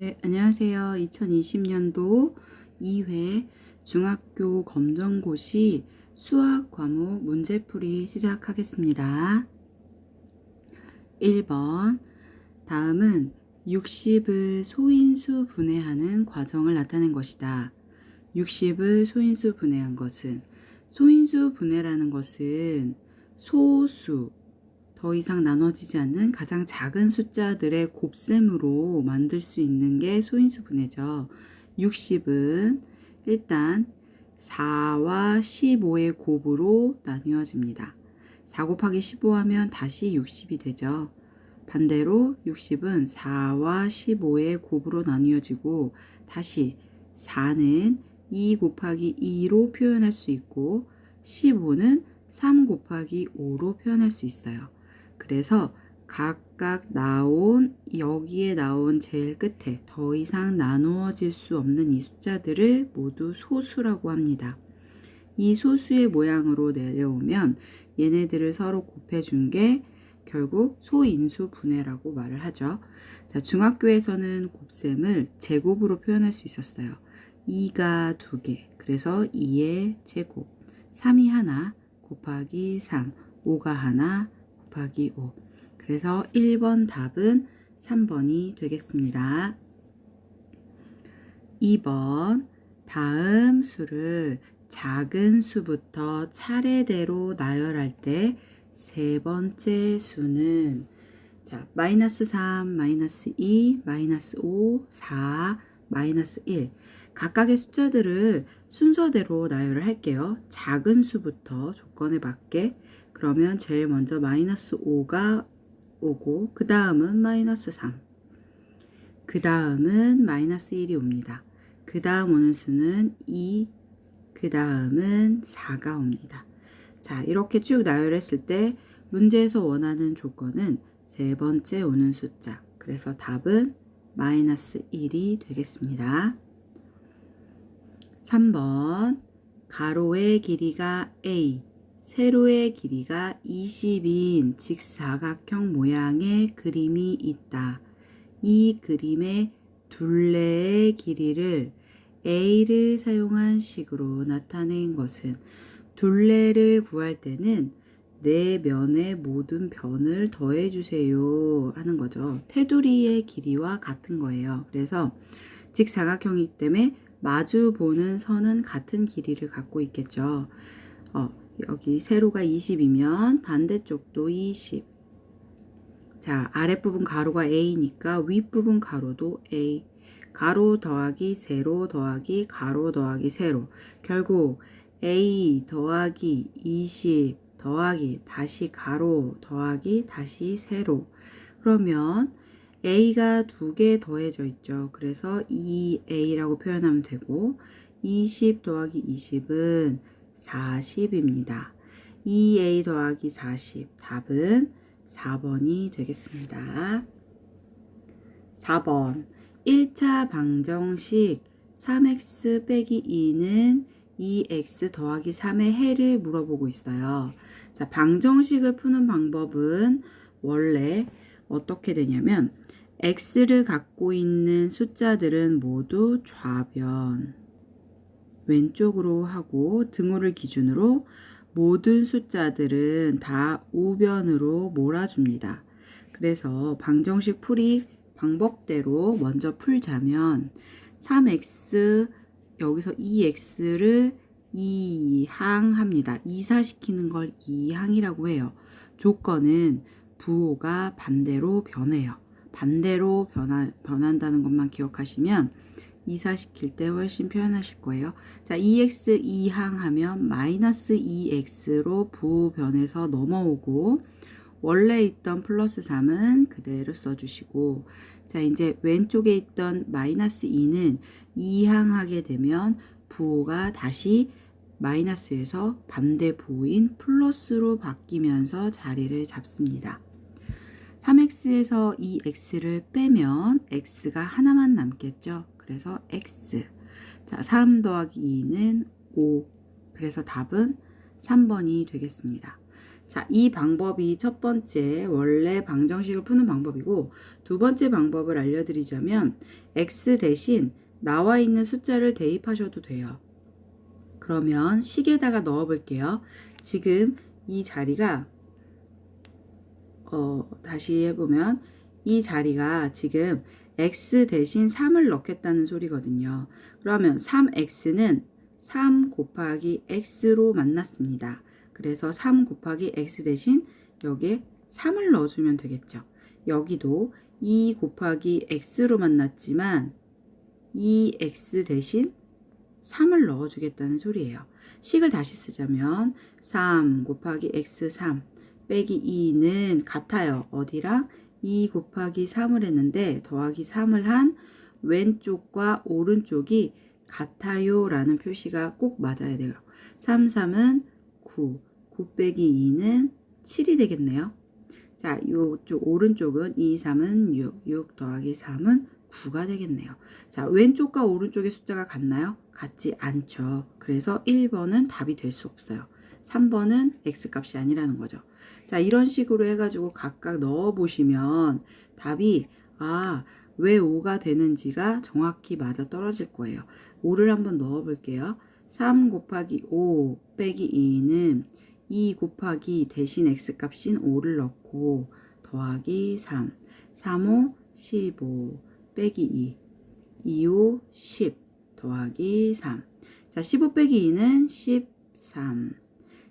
네, 안녕하세요. 2020년도 2회 중학교 검정고시 수학 과목 문제풀이 시작하겠습니다. 1번. 다음은 60을 소인수 분해하는 과정을 나타낸 것이다. 60을 소인수 분해한 것은, 소인수 분해라는 것은 소수, 더 이상 나눠지지 않는 가장 작은 숫자들의 곱셈으로 만들 수 있는 게 소인수 분해죠. 60은 일단 4와 15의 곱으로 나뉘어집니다. 4 곱하기 15 하면 다시 60이 되죠. 반대로 60은 4와 15의 곱으로 나뉘어지고 다시 4는 2 곱하기 2로 표현할 수 있고 15는 3 곱하기 5로 표현할 수 있어요. 그래서 각각 여기에 나온 제일 끝에 더 이상 나누어질 수 없는 이 숫자들을 모두 소수라고 합니다. 이 소수의 모양으로 내려오면 얘네들을 서로 곱해준 게 결국 소인수 분해라고 말을 하죠. 자, 중학교에서는 곱셈을 제곱으로 표현할 수 있었어요. 2가 2개, 그래서 2의 제곱, 3이 하나 곱하기 3, 5가 하나 곱하기 5. 그래서 1번 답은 3번이 되겠습니다. 2번. 다음 수를 작은 수부터 차례대로 나열할 때 세 번째 수는 마이너스 3, 마이너스 2, 마이너스 5, 4, 마이너스 1. 각각의 숫자들을 순서대로 나열을 할게요. 작은 수부터 조건에 맞게. 그러면 제일 먼저 마이너스 5가 오고, 그 다음은 마이너스 3. 그 다음은 마이너스 1이 옵니다. 그 다음 오는 수는 2, 그 다음은 4가 옵니다. 자, 이렇게 쭉 나열했을 때 문제에서 원하는 조건은 세 번째 오는 숫자. 그래서 답은 마이너스 1이 되겠습니다. 3번. 가로의 길이가 A, 세로의 길이가 20인 직사각형 모양의 그림이 있다. 이 그림의 둘레의 길이를 A를 사용한 식으로 나타낸 것은, 둘레를 구할 때는 네 면의 모든 변을 더해주세요 하는 거죠. 테두리의 길이와 같은 거예요. 그래서 직사각형이기 때문에 마주 보는 선은 같은 길이를 갖고 있겠죠. 여기 세로가 20이면 반대쪽도 20. 자, 아랫부분 가로가 A니까 윗부분 가로도 A. 가로 더하기 세로 더하기 가로 더하기 세로. 결국 A 더하기 20 더하기 다시 가로 더하기 다시 세로. 그러면 A가 2개 더해져 있죠. 그래서 2A라고 표현하면 되고, 20 더하기 20은 40입니다. 2A 더하기 40, 답은 4번이 되겠습니다. 4번. 1차 방정식 3x 빼기 2는 2x 더하기 3의 해를 물어보고 있어요. 자, 방정식을 푸는 방법은 원래 어떻게 되냐면, x를 갖고 있는 숫자들은 모두 좌변 왼쪽으로 하고, 등호를 기준으로 모든 숫자들은 다 우변으로 몰아줍니다. 그래서 방정식 풀이 방법대로 먼저 풀자면, 3x 여기서 2x를 이항합니다. 이사시키는 걸 이항이라고 해요. 조건은 부호가 반대로 변해요. 반대로 변한다는 것만 기억하시면 이사시킬 때 훨씬 표현하실 거예요. 자, 2x 이항하면 마이너스 2x로 부호 변해서 넘어오고, 원래 있던 플러스 3은 그대로 써주시고, 자, 이제 왼쪽에 있던 마이너스 2는 이항하게 되면 부호가 다시 마이너스에서 반대 부호인 플러스로 바뀌면서 자리를 잡습니다. 3x에서 2x를 빼면 x가 하나만 남겠죠. 그래서 x. 자, 3 더하기 2는 5. 그래서 답은 3번이 되겠습니다. 자, 이 방법이 첫 번째 원래 방정식을 푸는 방법이고, 두 번째 방법을 알려드리자면 x 대신 나와 있는 숫자를 대입하셔도 돼요. 그러면 식에다가 넣어 볼게요. 지금 이 자리가 다시 해보면 이 자리가 지금 x 대신 3을 넣겠다는 소리거든요. 그러면 3x는 3 곱하기 x로 만났습니다. 그래서 3 곱하기 x 대신 여기에 3을 넣어주면 되겠죠. 여기도 2 곱하기 x로 만났지만 2x 대신 3을 넣어주겠다는 소리예요. 식을 다시 쓰자면 3 곱하기 x3 빼기 2는 같아요. 어디랑? 2 곱하기 3을 했는데 더하기 3을 한 왼쪽과 오른쪽이 같아요 라는 표시가 꼭 맞아야 돼요. 3, 3은 9, 9 빼기 2는 7이 되겠네요. 자, 이쪽 오른쪽은 2, 3은 6, 6 더하기 3은 9가 되겠네요. 자, 왼쪽과 오른쪽의 숫자가 같나요? 같지 않죠. 그래서 1번은 답이 될 수 없어요. 3번은 x값이 아니라는 거죠. 자, 이런 식으로 해가지고 각각 넣어보시면 답이 왜 5가 되는지가 정확히 맞아 떨어질 거예요. 5를 한번 넣어볼게요. 3 곱하기 5 빼기 2는 2 곱하기 대신 x값인 5를 넣고 더하기 3, 3, 5, 15 빼기 2, 2, 5, 10 더하기 3. 자, 15 빼기 2는 13,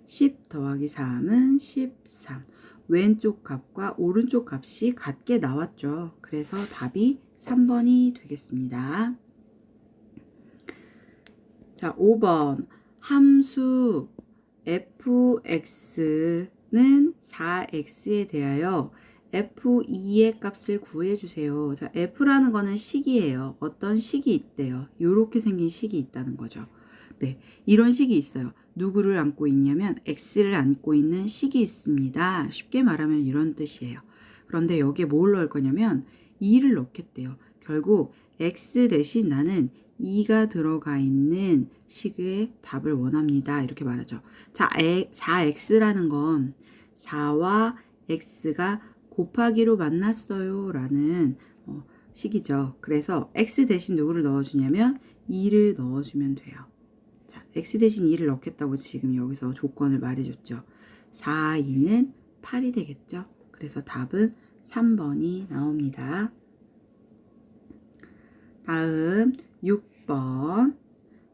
10 더하기 3은 13. 왼쪽 값과 오른쪽 값이 같게 나왔죠. 그래서 답이 3번이 되겠습니다. 자, 5번 함수 fx는 4x에 대하여 f2의 값을 구해주세요. 자, f라는 거는 식이에요. 어떤 식이 있대요. 이렇게 생긴 식이 있다는 거죠. 네, 이런 식이 있어요. 누구를 안고 있냐면 x를 안고 있는 식이 있습니다. 쉽게 말하면 이런 뜻이에요. 그런데 여기에 뭘 넣을 거냐면 2를 넣겠대요. 결국 x 대신 나는 2가 들어가 있는 식의 답을 원합니다. 이렇게 말하죠. 자, 4x라는 건 4와 x가 곱하기로 만났어요 라는 식이죠. 그래서 x 대신 누구를 넣어주냐면 2를 넣어주면 돼요. 자, x 대신 2를 넣겠다고 지금 여기서 조건을 말해줬죠. 4, 2는 8이 되겠죠. 그래서 답은 3번이 나옵니다. 다음 6번.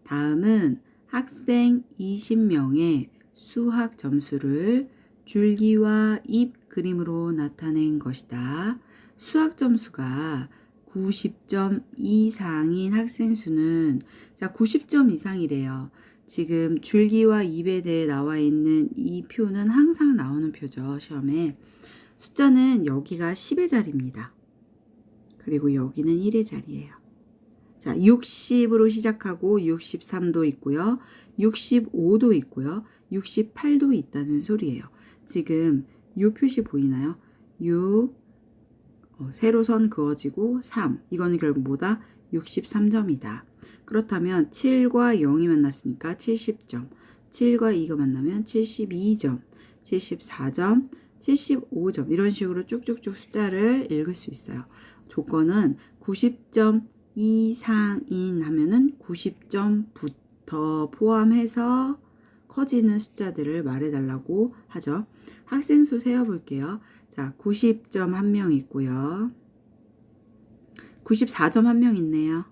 다음은 학생 20명의 수학 점수를 줄기와 잎 그림으로 나타낸 것이다. 수학 점수가 90점 이상인 학생 수는, 자, 90점 이상이래요. 지금 줄기와 잎에 대해 나와 있는 이 표는 항상 나오는 표죠, 시험에. 숫자는 여기가 10의 자리입니다. 그리고 여기는 1의 자리예요. 자, 60으로 시작하고 63도 있고요. 65도 있고요. 68도 있다는 소리예요. 지금 이 표시 보이나요? 6, 세로선 그어지고 3. 이거는 결국 뭐다? 63점이다. 그렇다면 7과 0이 만났으니까 70점. 7과 2가 만나면 72점. 74점. 75점. 이런 식으로 쭉쭉쭉 숫자를 읽을 수 있어요. 조건은 90점 이상인 하면은 90점부터 포함해서 커지는 숫자들을 말해달라고 하죠. 학생 수 세어볼게요. 자, 90점 한 명 있고요. 94점 한 명 있네요.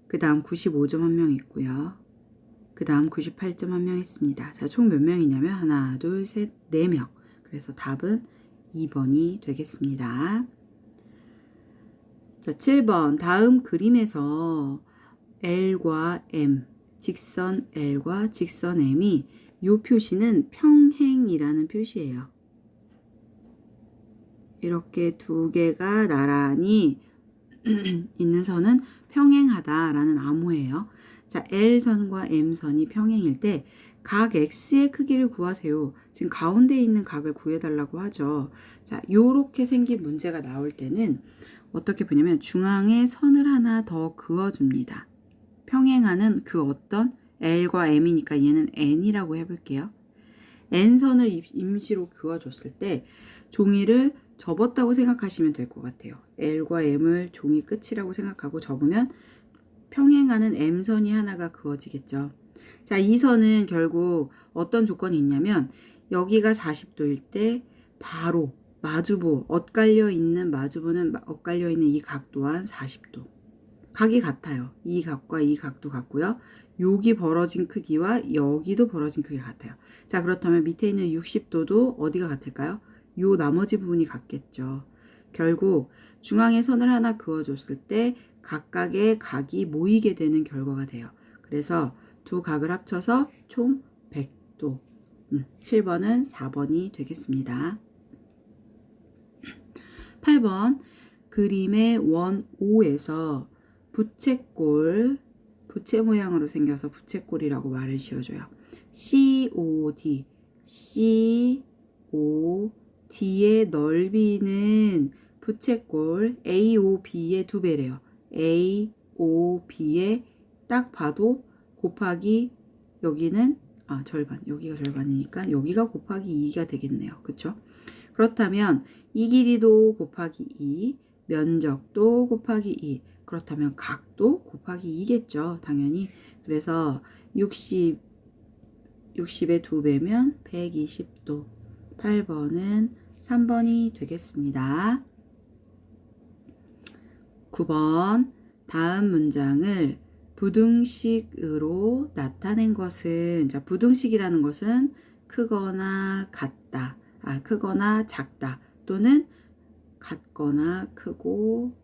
그 다음 95점 한 명 있고요. 그 다음 98점 한 명 있습니다. 자, 총 몇 명이냐면 하나, 둘, 셋, 4명. 그래서 답은 2번이 되겠습니다. 자, 7번. 다음 그림에서 L과 M, 직선 L과 직선 M이 이 표시는 평행이라는 표시예요. 이렇게 두 개가 나란히 있는 선은 평행하다라는 암호예요. 자, L선과 M선이 평행일 때 각 X의 크기를 구하세요. 지금 가운데 있는 각을 구해달라고 하죠. 자, 요렇게 생긴 문제가 나올 때는 어떻게 보냐면 중앙에 선을 하나 더 그어줍니다. 평행하는 그 어떤 L과 M이니까 얘는 N이라고 해볼게요. n선을 임시로 그어줬을 때 종이를 접었다고 생각하시면 될 것 같아요. L과 M을 종이 끝이라고 생각하고 접으면 평행하는 M선이 하나가 그어지겠죠. 자, 이 선은 결국 어떤 조건이 있냐면 여기가 40도일 때 바로 마주보, 엇갈려 있는 마주보는 엇갈려 있는 이 각 또한 40도. 각이 같아요. 이 각과 이 각도 같고요. 여기 벌어진 크기와 여기도 벌어진 크기가 같아요. 자, 그렇다면 밑에 있는 60도도 어디가 같을까요? 요 나머지 부분이 같겠죠. 결국 중앙에 선을 하나 그어줬을 때 각각의 각이 모이게 되는 결과가 돼요. 그래서 두 각을 합쳐서 총 100도. 7번은 4번이 되겠습니다. 8번 그림의 원 O에서 부채꼴, 부채 모양으로 생겨서 부채꼴이라고 말을 지어줘요. COD, COD의 넓이는 부채꼴 AOB의 2배래요. AOB의 딱 봐도 곱하기 여기는 절반, 여기가 절반이니까 여기가 곱하기 2가 되겠네요. 그쵸? 그렇다면 이 길이도 곱하기 2, 면적도 곱하기 2, 그렇다면 각도 곱하기 2겠죠. 당연히. 그래서 60의 2배면 120도. 8번은 3번이 되겠습니다. 9번 다음 문장을 부등식으로 나타낸 것은, 자, 부등식이라는 것은 크거나 같다, 크거나 작다, 또는 같거나 크고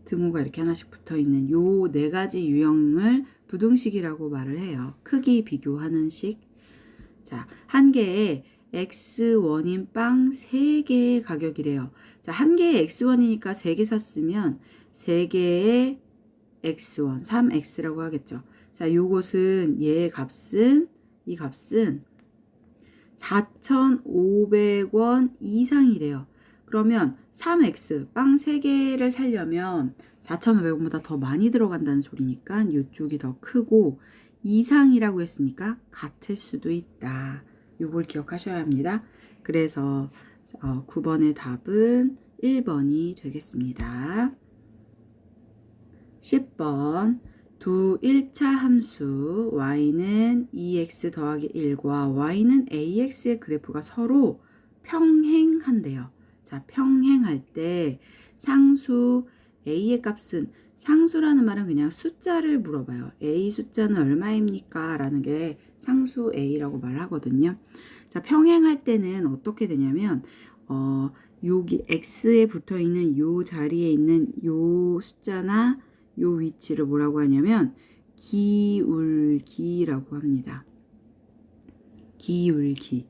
등호가 이렇게 하나씩 붙어 있는 요 네 가지 유형을 부등식이라고 말을 해요. 크기 비교하는 식. 자, 한 개에 X1인 빵 3개의 가격이래요. 자, 한 개에 X1이니까 3개 샀으면 3개의 X1, 3X라고 하겠죠. 자, 요것은 얘의 값은, 이 값은 4,500원 이상이래요. 그러면 3X, 빵 3개를 사려면 4,500원보다 더 많이 들어간다는 소리니까 이쪽이 더 크고, 이상이라고 했으니까 같을 수도 있다. 요걸 기억하셔야 합니다. 그래서 9번의 답은 1번이 되겠습니다. 10번 두 1차 함수 y는 2x 더하기 1과 y는 ax의 그래프가 서로 평행한대요. 자, 평행할 때 상수 a의 값은, 상수라는 말은 그냥 숫자를 물어봐요. a 숫자는 얼마입니까? 라는 게 상수 a라고 말하거든요. 자, 평행할 때는 어떻게 되냐면 여기 x에 붙어 있는 요 자리에 있는 요 숫자나 요 위치를 뭐라고 하냐면 기울기라고 합니다. 기울기.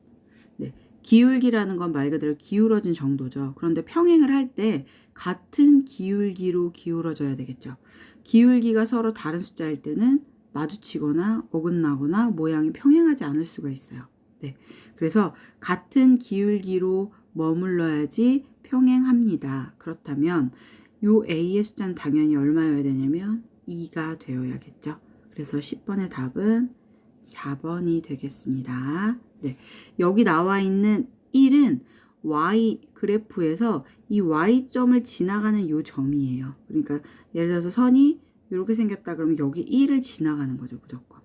네. 기울기라는 건 말 그대로 기울어진 정도죠. 그런데 평행을 할 때 같은 기울기로 기울어져야 되겠죠. 기울기가 서로 다른 숫자일 때는 마주치거나 어긋나거나 모양이 평행하지 않을 수가 있어요. 네. 그래서 같은 기울기로 머물러야지 평행합니다. 그렇다면 요 A의 숫자는 당연히 얼마여야 되냐면 2가 되어야겠죠. 그래서 10번의 답은 4번이 되겠습니다. 네, 여기 나와 있는 1은 Y 그래프에서 이 Y점을 지나가는 요 점이에요. 그러니까 예를 들어서 선이 이렇게 생겼다 그러면 여기 1을 지나가는 거죠. 무조건.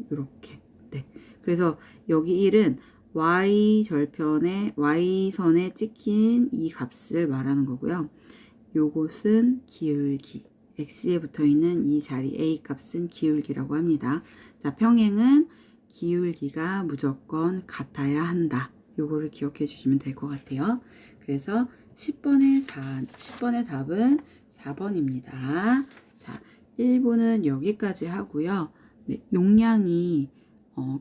이렇게. 네. 그래서 여기 1은 Y절편에 Y선에 찍힌 이 값을 말하는 거고요. 요것은 기울기, x에 붙어있는 이 자리 a 값은 기울기라고 합니다. 자, 평행은 기울기가 무조건 같아야 한다. 요거를 기억해 주시면 될 것 같아요. 그래서 10번의 답은 4번입니다. 자, 1부는 여기까지 하고요. 네, 용량이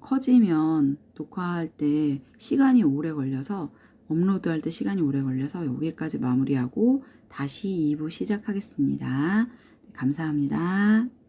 커지면 녹화할 때 시간이 오래 걸려서, 업로드할 때 시간이 오래 걸려서 여기까지 마무리하고 다시 2부 시작하겠습니다. 감사합니다.